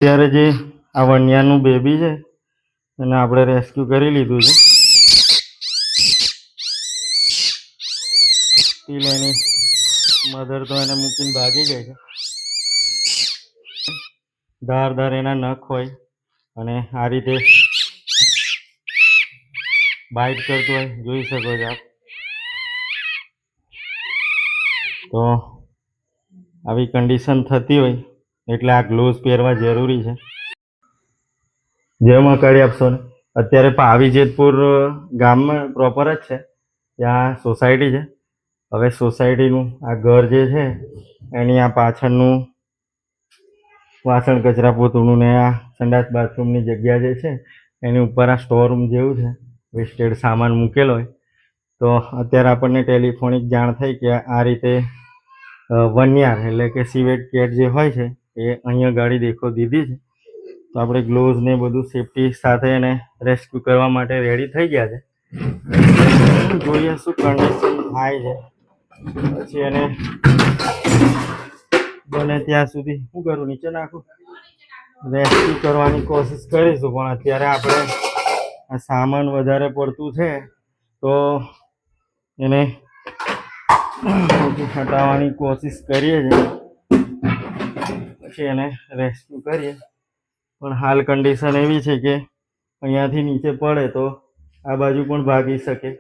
અત્યારે જે આ વણિયાનું બેબી છે એને આપણે રેસ્ક્યુ કરી લીધું છે. સ્ટીલ એની મધર તો એને મૂકીને ભાગી ગઈ છે. ધાર એના નખ હોય અને આ રીતે બાઇટ કરતું હોય, જોઈ શકો છો આપ. તો આવી કન્ડિશન થતી હોય એટલે આ ગ્લોવ્સ પહેરવા જરૂરી છે. જેમાં કરી આપશો ને અત્યારે પાવી જેતપુર ગામમાં પ્રોપર જ છે, ત્યાં સોસાયટી છે. હવે સોસાયટીનું આ ઘર જે છે એની આ પાછળનું વાસણ કચરા પોતુનું ને આ સંડાસ બાથરૂમની જગ્યા જે છે એની ઉપર આ સ્ટોર રૂમ જેવું છે, વેસ્ટેડ સામાન મૂકેલો હોય. તો અત્યારે આપણને ટેલિફોનિક જાણ થઈ કે આ રીતે વન્યાર એટલે કે સિવેટ કેટ જે હોય છે એ અહીંયા ગાડી દેખો દીધી છે. તો આપણે ગ્લોવ્સ ને બધું સેફટી સાથે એને રેસ્ક્યુ કરવા માટે રેડી થઈ ગયા છે. જોઈએ શું કન્ડિશન થાય છે, પછી એને બને ત્યાં સુધી શું કરું, નીચે નાખું, રેસ્ક્યુ કરવાની કોશિશ કરીશું. પણ અત્યારે આપણે આ સામાન વધારે પડતું છે તો એને હટાવવાની કોશિશ કરીએ છીએ, પછી એને રેસ્ક્યુ કરીએ. પણ હાલ કન્ડિશન એવી છે કે અહીંયાથી નીચે પડે તો આ બાજુ પણ ભાગી શકે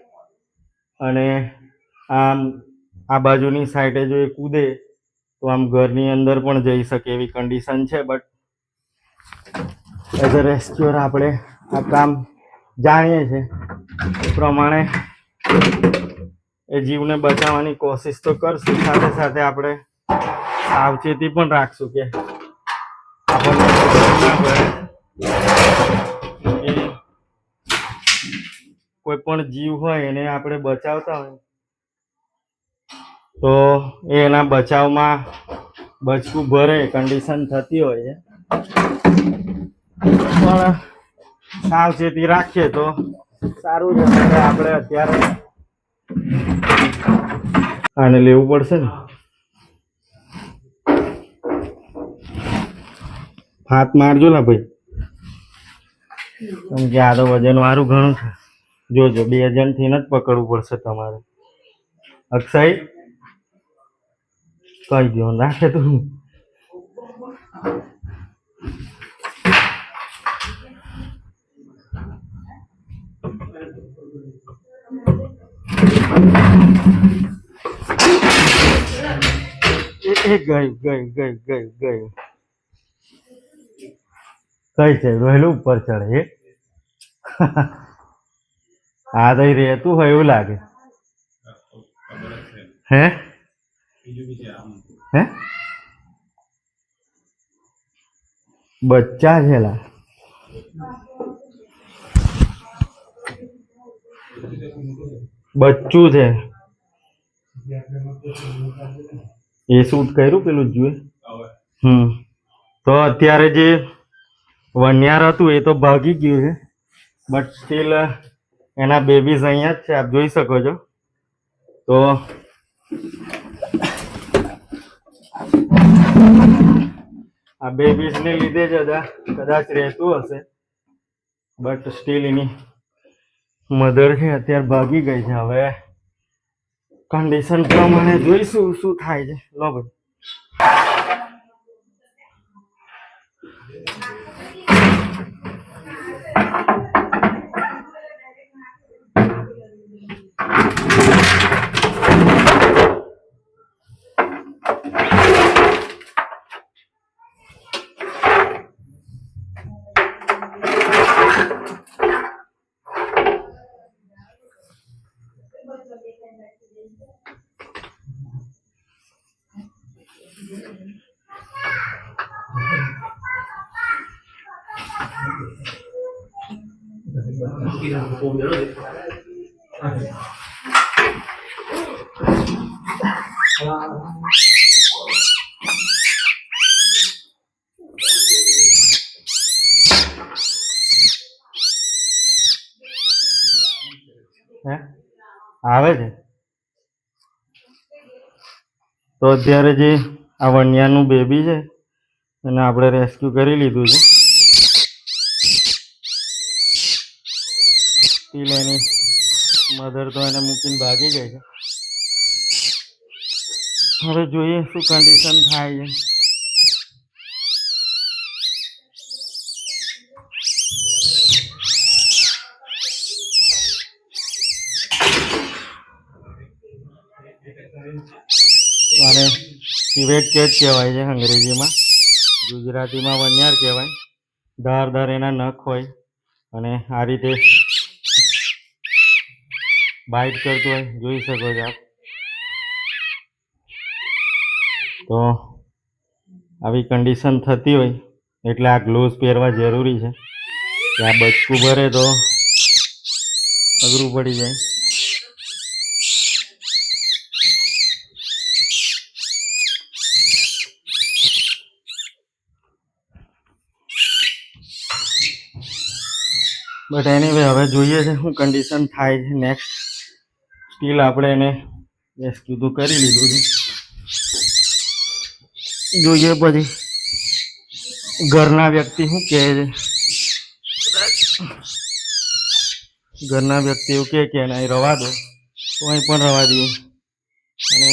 અને આમ આ બાજુની સાઈડે જો એ કૂદે તો આમ ઘરની અંદર પણ જઈ શકે એવી કન્ડિશન છે. બટ એઝ અ રેસ્ક્યુઅર આપણે આ કામ જાણીએ છીએ એ પ્રમાણે એ જીવને બચાવવાની કોશિશ તો કરશું, સાથે સાથે આપણે સાવચેતી પણ રાખશું કે આપણને કોઈ પણ જીવ હોય એને આપણે બચાવતા હોય તો એના બચાવમાં બચકું ભરે કન્ડિશન થતી હોય છે. પણ સાવચેતી રાખીએ તો સારું છે. આપણે અત્યારે આને લેવું પડશે ને, હાથ મારજો ને ભાઈ, કેમ કે આ તો વજન વાળું ઘણું છે. જોજો 2 જણથી જ પકડવું પડશે તમારે. અક્ષય કઈ ગયો રાખે તું. ગયું કઈ છે વહેલું ઉપર ચડે. આ તો રહેતું હોય એવું લાગે. હે હે બચ્ચા છે લા. બચ્ચું છે એ શૂટ કર્યું પેલું જુએ. તો અત્યારે જે વન્યાર હતું એ તો ભાગી ગયું છે, બટ સ્ટીલ એના બેબીઝ અહીંયા જ છે, આપ જોઈ શકો છો. તો આ બેબીઝને લીધે જ કદાચ રહેતું હશે, બટ સ્ટીલ એની મધર છે અત્યારે ભાગી ગઈ છે. હવે કન્ડિશન પ્રમાણે જોઈશું શું થાય છે. લો ભાઈ આવે છે. તો અત્યારે જે આ વન્યાનું બેબી છે અને આપણે રેસ્ક્યુ કરી લીધું છે. સ્ટીલ એની મધર તો એને મૂકીને ભાગી ગઈ છે. હવે જોઈએ શું કન્ડિશન થાય છે. અને સિવેટ કેટ કહેવાય છે અંગ્રેજીમાં, ગુજરાતીમાં વણિયાર કહેવાય. ધાર એના નખ હોય અને આ રીતે બાઇટ કરતું હોય, જોઈ શકો છો આપ. તો આવી કન્ડિશન થતી હોય એટલે આ ગ્લોવ્સ પહેરવા જરૂરી છે કે આ બચકું ભરે તો અઘરું પડી જાય. બટ એનીવે હવે જોઈએ છે શું કન્ડિશન થાય છે નેક્સ્ટ. સ્ટીલ આપણે એને રેસ્ક્યુ તો કરી લીધું છે. જોઈએ પછી ઘરના વ્યક્તિ શું કહે છે. ઘરના વ્યક્તિ એવું કહે કે અહીં રવા દો તો અહીં પણ રવા દઈએ. અને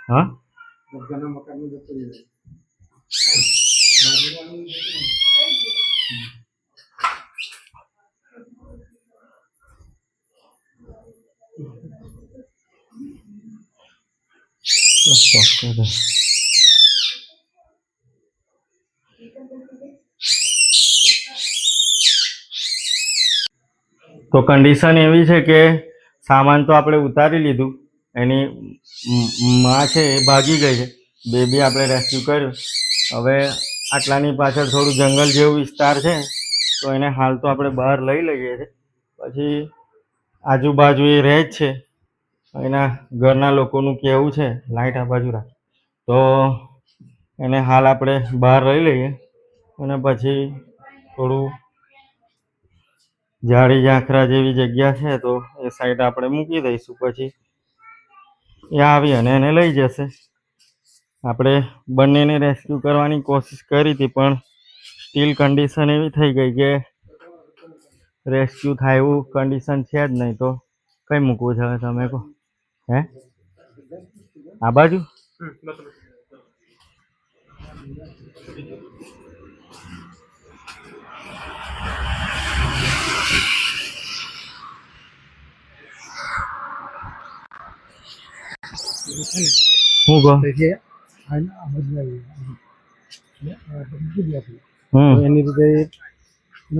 હા તો કન્ડિશન એવી છે કે સામાન તો આપણે ઉતારી લીધું, એની માં છે એ ભાગી ગઈ છે, બેબી આપણે રેસ્ક્યુ કર્યું. હવે આટલાની પાછળ થોડું જંગલ જેવું વિસ્તાર છે તો એને હાલ તો આપણે બહાર લઈ લઈએ છીએ. પછી આજુબાજુ એ રહે જ છે, એના ઘરના લોકોનું કહેવું છે લાઇટ આ બાજુ રાખ, તો એને હાલ આપણે બહાર લઈ લઈએ અને પછી થોડું ઝાડી ઝાંખરા જેવી જગ્યા છે તો એ સાઈડ આપણે મૂકી દઈશું. પછી એ આવી અને એને લઈ જશે. આપણે બંનેને રેસ્ક્યુ કરવાની કોશિશ કરી હતી પણ સ્ટીલ કન્ડિશન એવી થઈ ગઈ કે રેસ્ક્યુ થાય એવું કન્ડિશન છે જ નહીં. તો કઈ મૂકવું છે હવે તમે કહો? હે આ બાજુ હું કહો? એની રીતે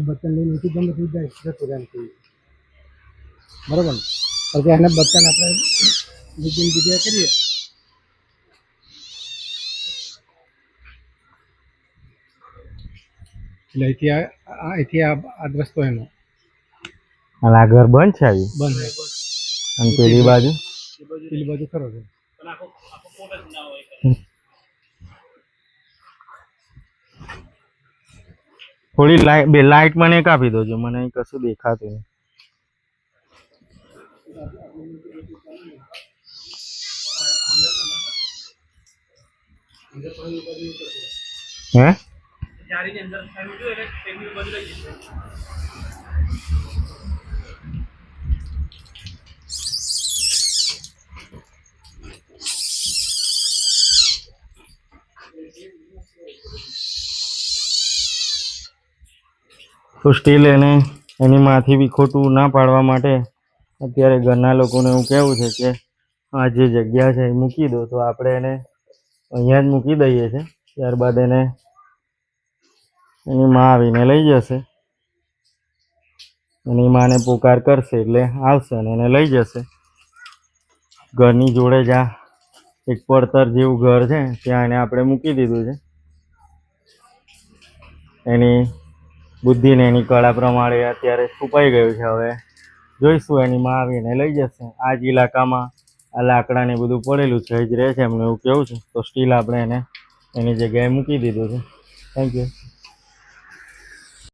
બચ્ચન લઈને ઉઠી ગમે થઈ જાય બરાબર ને? પછી એને બચ્ચન આપણે બીજી જગ્યાએ કરીએ એટલે અહીંથી આ રસ્તો એનો આ ઘર બંધ છે આવી બંધ અને પેલી બાજુ ખરો છે. થોડી લાઈટ મને કાપી દોજો, મને અહીં કશું દેખાતું નહીં. હે તો સ્ટીલ એની માંથી બી ખોટું ના પાડવા માટે અત્યારે ઘરના લોકોને એવું કહેવું છે કે આ જે જગ્યા છે એ મૂકી દો. તો આપણે એને અહીંયા જ મૂકી દઈએ છીએ. ત્યારબાદ એની માં આવીને લઈ જશે. એની માને પોકાર કરશે એટલે આવશે અને એને લઈ જશે. ઘરની જોડે જ આ એક પડતર જેવું ઘર છે ત્યાં એને આપણે મૂકી દીધું છે. એની બુદ્ધિ ને એની કળા પ્રમાણે અત્યારે છુપાઈ ગયું છે. હવે જોઈશું એની માં આવીને લઈ જશે. આ જ ઇલાકામાં આ લાકડા ને બધું પડેલું છે જ રહે છે એમને એવું કેવું છે. તો સ્ટીલ આપણે એને એની જગ્યાએ મૂકી દીધું છે. Thank you.